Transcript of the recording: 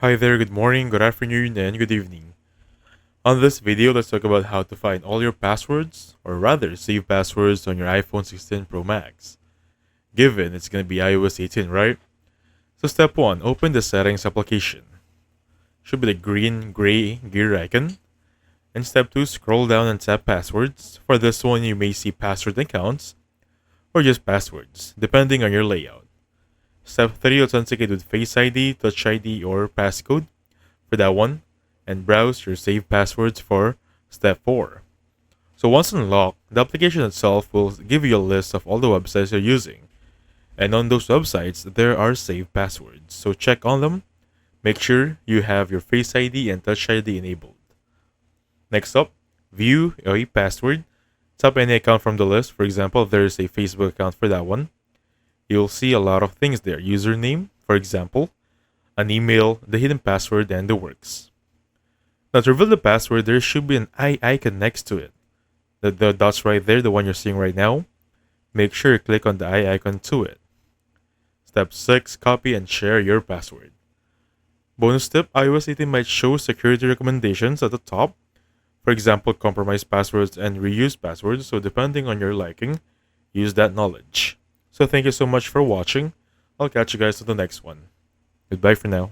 Hi there, good morning, good afternoon, and good evening. On this video, let's talk about how to find all your passwords, or rather, save passwords on your iPhone 16 Pro Max. Given it's going to be iOS 18, right? So step 1, open the settings application. Should be the green, gray gear icon. And step 2, scroll down and tap passwords. For this one, you may see password accounts, or just passwords, depending on your layout. Step 3, authenticate with Face ID, Touch ID, or passcode for that one, and browse your saved passwords for step 4. So once unlocked, the application itself will give you a list of all the websites you're using. And on those websites, there are saved passwords. So check on them. Make sure you have your Face ID and Touch ID enabled. Next up, view a password. Tap any account from the list. For example, if there is a Facebook account for that one, you'll see a lot of things there. Username, for example, an email, the hidden password, and the works. Now to reveal the password, there should be an eye icon next to it. The dots right there, the one you're seeing right now. Make sure you click on the eye icon to it. Step 6, copy and share your password. Bonus tip, iOS 18 might show security recommendations at the top. For example, compromised passwords and reused passwords, so depending on your liking, use that knowledge. So thank you so much for watching. I'll catch you guys on the next one. Goodbye for now.